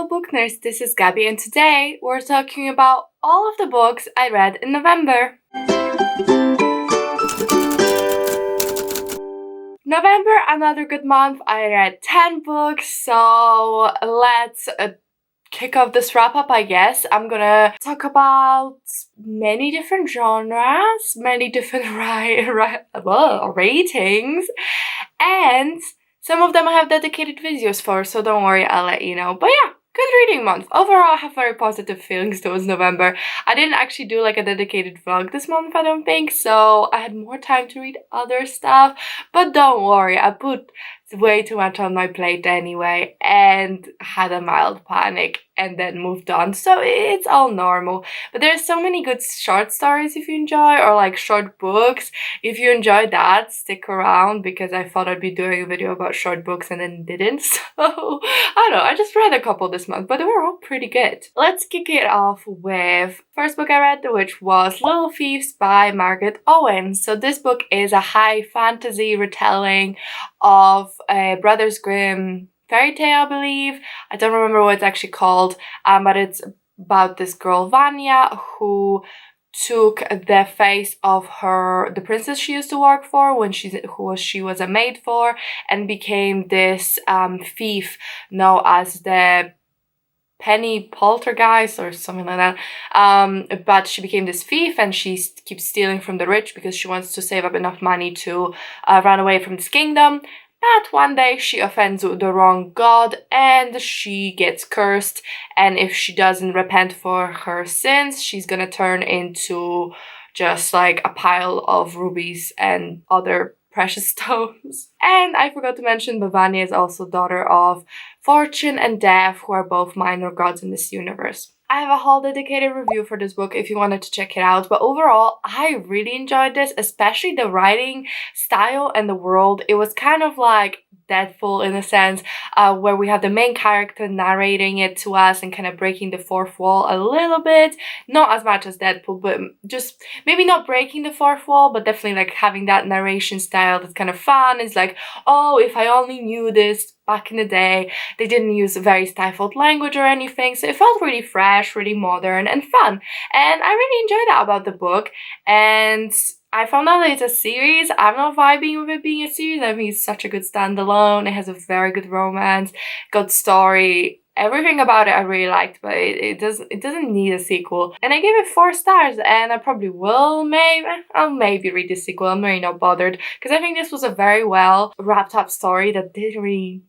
fellow book nerds, this is Gabby and today we're talking about all of the books I read in November. November, another good month. I read 10 books, so let's kick off this wrap up, I guess. I'm gonna talk about many different genres, many different ratings, and some of them I have dedicated videos for, so don't worry, I'll let you know. But yeah, good reading month. Overall, I have very positive feelings towards November. I didn't actually do like a dedicated vlog this month, I don't think, so I had more time to read other stuff. But don't worry, I put way too much on my plate anyway and had a mild panic and then moved on, so it's all normal. But there's so many good short stories if you enjoy, or like short books. If you enjoy that, stick around because I thought I'd be doing a video about short books and then didn't. So I don't know, I just read a couple this month, but they were all pretty good. Let's kick it off with first book I read, which was Little Thieves by Margaret Owen. So this book is a high fantasy retelling of a Brothers Grimm fairy tale, I believe. I don't remember what it's actually called, but it's about this girl Vanya who took the face of the princess she used to work for when she was a maid for, and became this thief known as the Penny Poltergeist or something like that. But she became this thief and she keeps stealing from the rich because she wants to save up enough money to run away from this kingdom. But one day she offends the wrong god and she gets cursed, and if she doesn't repent for her sins, she's gonna turn into just like a pile of rubies and other precious stones. And I forgot to mention Bhavanya is also daughter of Fortune and Death, who are both minor gods in this universe. I have a whole dedicated review for this book if you wanted to check it out, but overall I really enjoyed this, especially the writing style and the world. It was kind of like Deadpool in a sense, where we have the main character narrating it to us and kind of breaking the fourth wall a little bit. Not as much as Deadpool, but just maybe not breaking the fourth wall, but definitely like having that narration style that's kind of fun. It's like, oh, if I only knew this back in the day. They didn't use very stifled language or anything, so it felt really fresh, really modern and fun. And I really enjoyed that about the book. And I found out that it's a series. I'm not vibing with it being a series. I think it's such a good standalone. It has a very good romance, good story. Everything about it I really liked, but it doesn't need a sequel. And I gave it 4 stars, and I probably will I'll maybe read the sequel. I'm really not bothered because I think this was a very well wrapped up story that didn't really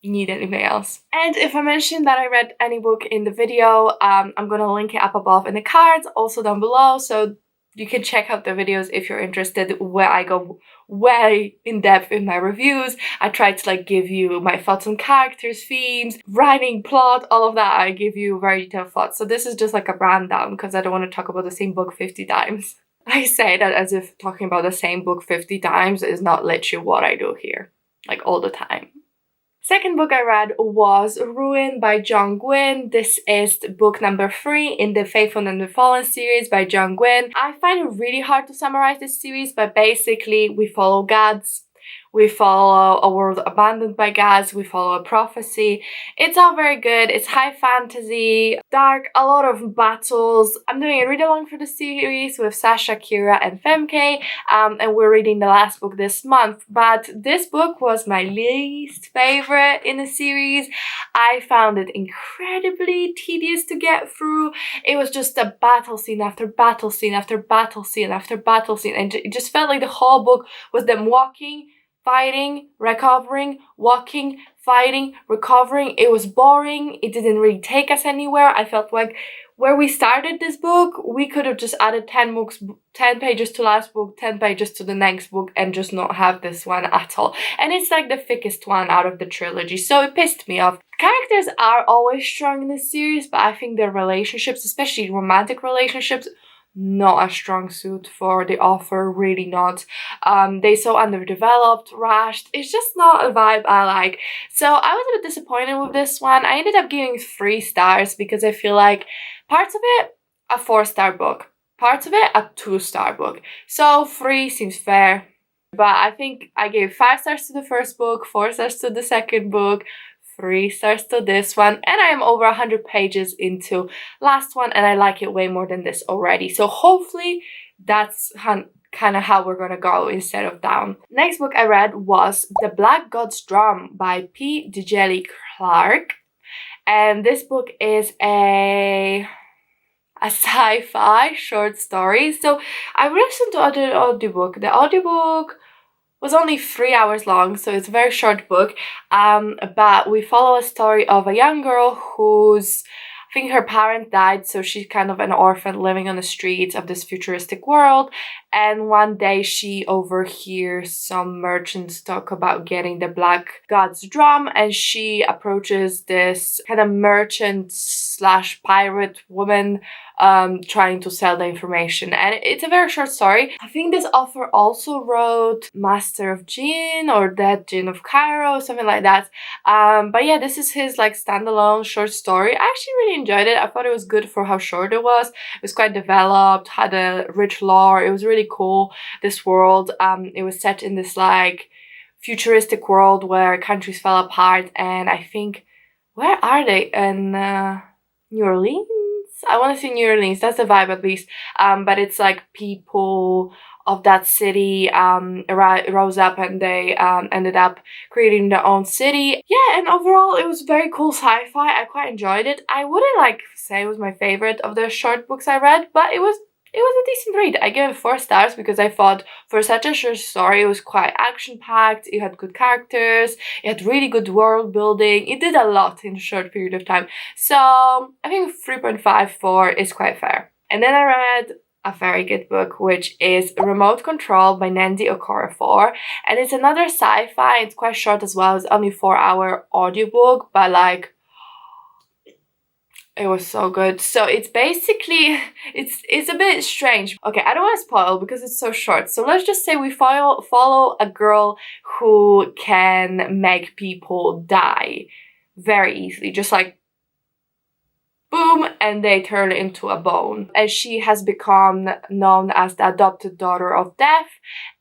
need anything else. And if I mentioned that I read any book in the video, I'm gonna link it up above in the cards, also down below, so you can check out the videos if you're interested, where I go way in depth in my reviews. I try to like give you my thoughts on characters, themes, writing, plot, all of that. I give you very detailed thoughts. So this is just like a rundown because I don't want to talk about the same book 50 times. I say that as if talking about the same book 50 times is not literally what I do here, like all the time. Second book I read was Ruin by John Gwynne. This is book number 3 in the Faithful and the Fallen series by John Gwynne. I find it really hard to summarize this series, but basically we follow gods. We follow a world abandoned by gods. We follow a prophecy. It's all very good. It's high fantasy, dark, a lot of battles. I'm doing a read along for the series with Sasha, Kira, and Femke, and we're reading the last book this month. But this book was my least favorite in the series. I found it incredibly tedious to get through. It was just a battle scene after battle scene after battle scene after battle scene, and it just felt like the whole book was them walking, fighting, recovering, walking, fighting, recovering. It was boring. It didn't really take us anywhere. I felt like where we started this book, we could have just added 10 pages to last book, 10 pages to the next book, and just not have this one at all. And it's like the thickest one out of the trilogy, so it pissed me off. Characters are always strong in this series, but I think their relationships, especially romantic relationships, not a strong suit for the author, really not. They so underdeveloped, rushed. It's just not a vibe I like. So I was a bit disappointed with this one. I ended up giving 3 stars because I feel like parts of it, a 4-star book. Parts of it, a 2-star book. So 3 seems fair. But I think I gave 5 stars to the first book, 4 stars to the second book, 3 stars to this one, and I am over 100 pages into last one, and I like it way more than this already. So hopefully that's kind of how we're gonna go instead of down. Next book I read was The Black God's Drum by P. Djeli Clark, and this book is a sci-fi short story. So I listened to the audiobook. The audiobook was only 3 hours long, so it's a very short book. But we follow a story of a young girl who's, I think her parent died, so she's kind of an orphan living on the streets of this futuristic world. And one day she overhears some merchants talk about getting the Black God's Drum, and she approaches this kind of merchant slash pirate woman trying to sell the information. And it's a very short story. I think this author also wrote Master of Jinn or Dead Jinn of Cairo, something like that. But yeah, this is his like standalone short story. I actually really enjoyed it. I thought it was good for how short it was. It was quite developed, had a rich lore. It was really cool, this world. It was set in this like futuristic world where countries fell apart, and I think, where are they? In New Orleans? I want to say New Orleans, that's the vibe at least. But it's like people of that city rose up and they ended up creating their own city. Yeah, and overall it was very cool sci-fi. I quite enjoyed it. I wouldn't like say it was my favorite of the short books I read, but it was a decent read. I gave it 4 stars because I thought for such a short story it was quite action-packed, it had good characters, it had really good world building, it did a lot in a short period of time. So I think 3.54 is quite fair. And then I read a very good book, which is Remote Control by Nandi Okorafor, and it's another sci-fi. It's quite short as well. It's only 4-hour audiobook, but like, it was so good. So it's basically, it's a bit strange. Okay, I don't want to spoil because it's so short. So let's just say we follow a girl who can make people die very easily. Just like boom, and they turn into a bone. And she has become known as the adopted daughter of death,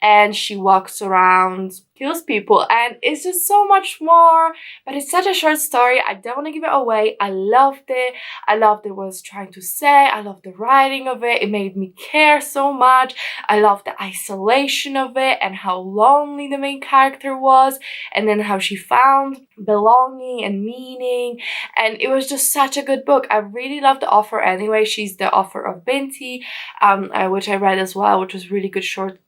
and she walks around, kills people, and it's just so much more. But it's such a short story. I don't want to give it away. I loved it. I loved what it was trying to say. I loved the writing of it. It made me care so much. I loved the isolation of it and how lonely the main character was, and then how she found belonging and meaning. And it was just such a good book. I really love the author anyway. She's the author of Binti, which I read as well, which was really good short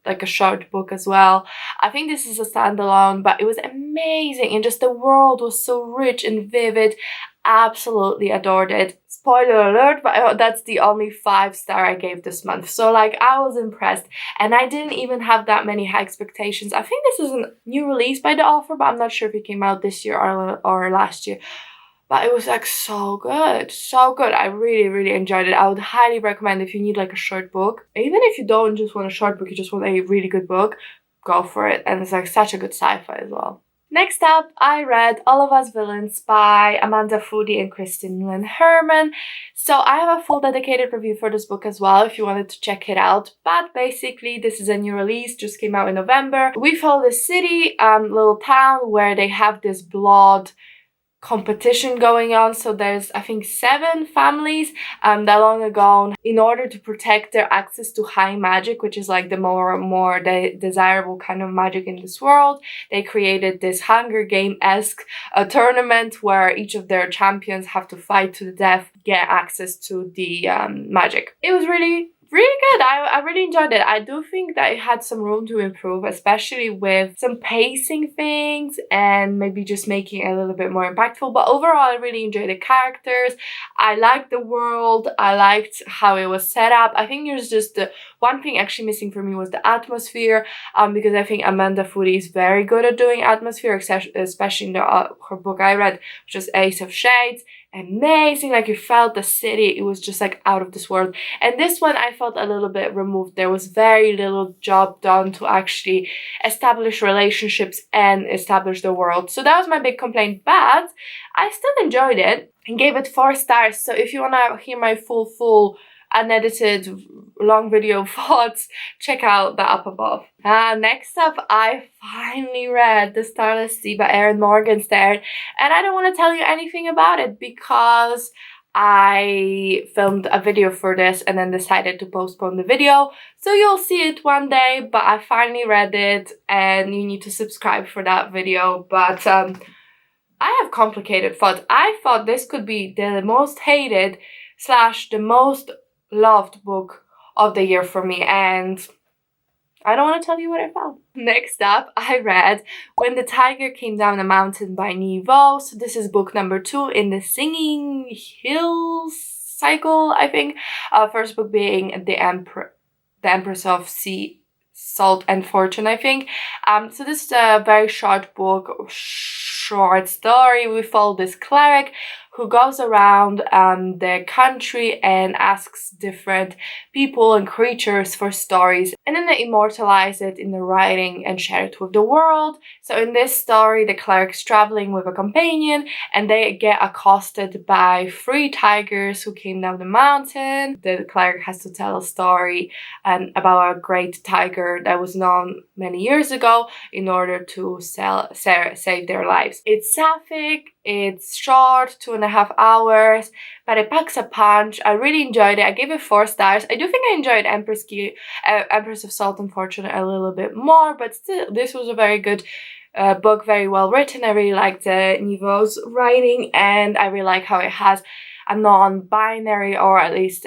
book as well. I think this is a standalone, but it was amazing, and just the world was so rich and vivid. Absolutely adored it. Spoiler alert, but that's the only 5-star I gave this month. So like, I was impressed, and I didn't even have that many high expectations. I think this is a new release by the author, but I'm not sure if it came out this year or last year. But it was like so good, so good. I really, really enjoyed it. I would highly recommend if you need like a short book. Even if you don't just want a short book, you just want a really good book, go for it. And it's like such a good sci-fi as well. Next up, I read All of Us Villains by Amanda Foody and Kristen Lynn Herman. So I have a full dedicated review for this book as well if you wanted to check it out. But basically, this is a new release, just came out in November. We follow the city, little town where they have this blood competition going on. So there's, I think, 7 families that long ago, in order to protect their access to high magic, which is like the more desirable kind of magic in this world, they created this Hunger Game-esque tournament where each of their champions have to fight to the death, get access to the magic. It was really good. I really enjoyed it. I do think that it had some room to improve, especially with some pacing things and maybe just making it a little bit more impactful. But overall, I really enjoyed the characters. I liked the world. I liked how it was set up. I think there's just the one thing actually missing for me was the atmosphere, because I think Amanda Foody is very good at doing atmosphere, especially in her book I read, which was Ace of Shades. Amazing, like you felt the city, it was just like out of this world. And this one I felt a little bit removed. There was very little job done to actually establish relationships and establish the world. So that was my big complaint, but I still enjoyed it and gave it 4 stars. So if you want to hear my full unedited long video thoughts, check out the up above. Next up, I finally read The Starless Sea by Erin Morgenstern, and I don't want to tell you anything about it because I filmed a video for this and then decided to postpone the video, so you'll see it one day. But I finally read it, and you need to subscribe for that video. But I have complicated thoughts. I thought this could be the most hated / the most loved book of the year for me, and I don't want to tell you what I found. Next up, I read When the Tiger Came Down the Mountain by Niveau. So this is book number 2 in the Singing Hills cycle, I think. First book being The Empress of Sea, Salt and Fortune, I think. So this is a very short book, short story. We follow this cleric who goes around the country and asks different people and creatures for stories, and then they immortalize it in the writing and share it with the world. So in this story, the cleric's traveling with a companion, and they get accosted by 3 tigers who came down the mountain. The cleric has to tell a story about a great tiger that was known many years ago in order to save their lives. It's sapphic, it's short, 2.5 hours, but it packs a punch. I really enjoyed it. I gave it 4 stars. I do think I enjoyed Empress of Salt and Fortune a little bit more, but still, this was a very good book, very well written. I really liked Niveau's writing, and I really like how it has a non-binary, or at least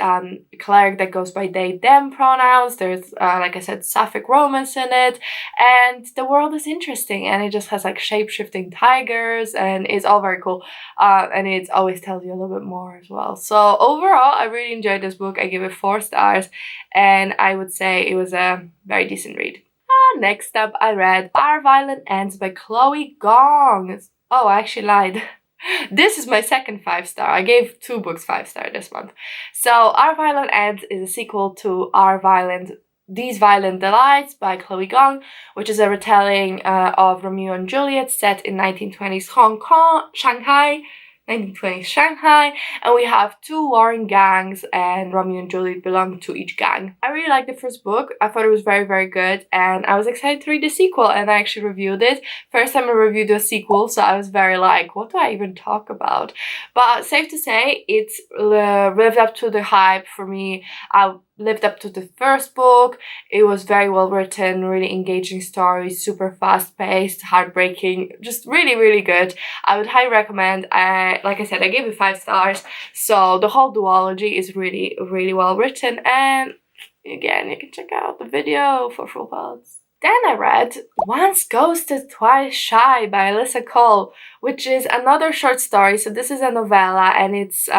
cleric that goes by they, them pronouns. There's, like I said, sapphic romance in it, and the world is interesting, and it just has like shape-shifting tigers, and it's all very cool, and it always tells you a little bit more as well. So overall, I really enjoyed this book. I give it 4 stars, and I would say it was a very decent read. Next up, I read Our Violent Ends by Chloe Gong. Oh, I actually lied. This is my second 5-star. I gave 2 books 5-star this month. So Our Violent Ends is a sequel to These Violent Delights by Chloe Gong, which is a retelling of Romeo and Juliet set in 1920s Shanghai, and we have 2 warring gangs, and Romeo and Juliet belong to each gang. I really liked the first book. I thought it was very, very good, and I was excited to read the sequel, and I actually reviewed it. First time I reviewed a sequel, so I was very like, what do I even talk about? But safe to say, it's lived up to the hype for me. I lived up to the first book. It was very well written, really engaging story, super fast paced, heartbreaking, just really, really good. I would highly recommend. Like I said, I gave it 5 stars. So the whole duology is really, really well written, and again, you can check out the video for full thoughts. Then I read Once Ghosted, Twice Shy by Alyssa Cole, which is another short story. So this is a novella, and it's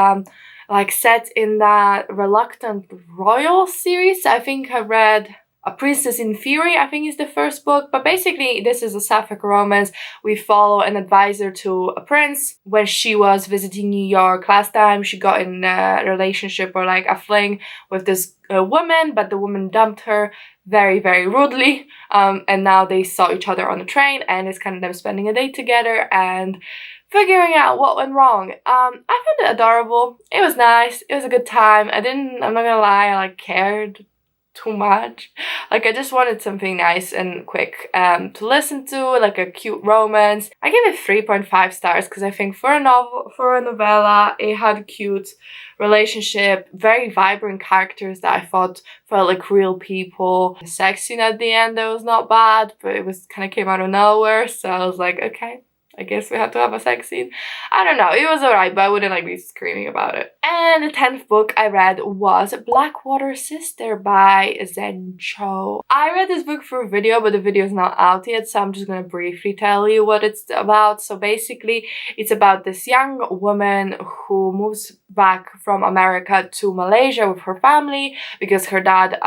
like set in that Reluctant Royal series. I think I read A Princess in Fury, I think is the first book, but basically this is a sapphic romance. We follow an advisor to a prince. When she was visiting New York last time, she got in a relationship or like a fling with this woman, but the woman dumped her very, very rudely, and now they saw each other on the train, and it's kind of them spending a day together and figuring out what went wrong. I found it adorable. It was nice. It was a good time. I'm not gonna lie, I like cared too much. Like, I just wanted something nice and quick to listen to, like a cute romance. I gave it 3.5 stars because I think for a novella, it had a cute relationship, very vibrant characters that I thought felt like real people. The sex scene at the end, that was not bad, but it was kind of came out of nowhere, so I was like, okay, I guess we have to have a sex scene. I don't know, it was alright, but I wouldn't like be screaming about it. And the 10th book I read was Blackwater Sister by Zen Cho. I read this book for a video, but the video is not out yet, so I'm just gonna briefly tell you what it's about. So basically, it's about this young woman who moves back from America to Malaysia with her family because her dad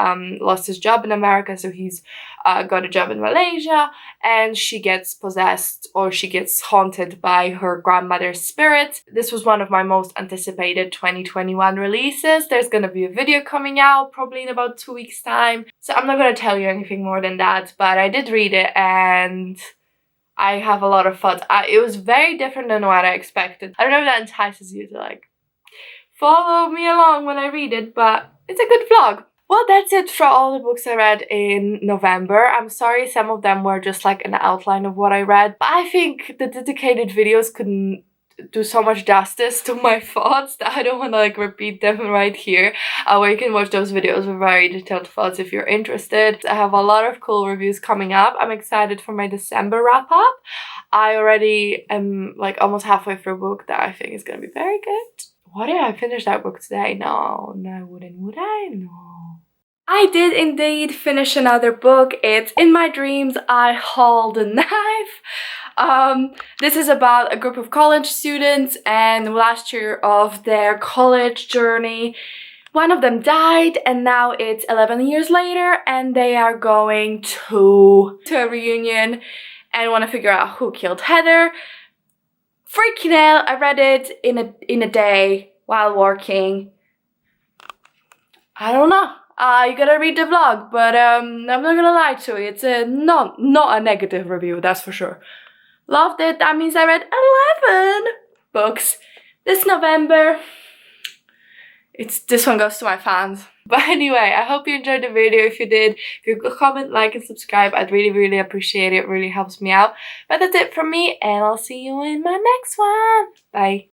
lost his job in America, so he's got a job in Malaysia, and she gets possessed, or she gets haunted by her grandmother's spirit. This was one of my most anticipated 2021 releases. There's gonna be a video coming out probably in about 2 weeks time, so I'm not gonna tell you anything more than that, but I did read it and I have a lot of thoughts. It was very different than what I expected. I don't know if that entices you to like follow me along when I read it, but it's a good vlog. Well, that's it for all the books I read in November. I'm sorry some of them were just like an outline of what I read, but I think the dedicated videos couldn't do so much justice to my thoughts that I don't want to like repeat them right here. Where you can watch those videos with very detailed thoughts if you're interested. I have a lot of cool reviews coming up. I'm excited for my December wrap up. I already am like almost halfway through a book that I think is gonna be very good. What if I finish that book today? No, I wouldn't, would I? No. I did indeed finish another book. It's In My Dreams, I Hold a Knife. This is about a group of college students and the last year of their college journey. One of them died and now it's 11 years later and they are going to a reunion and want to figure out who killed Heather. Freaking hell, I read it in a day while working. I don't know. You gotta read the vlog, but I'm not gonna lie to you, it's not a negative review, that's for sure. Loved it. That means I read 11 books this November. This one goes to my fans. But anyway, I hope you enjoyed the video. If you did, if you could comment, like, and subscribe, I'd really appreciate it. It really helps me out. But that's it from me, and I'll see you in my next one. Bye.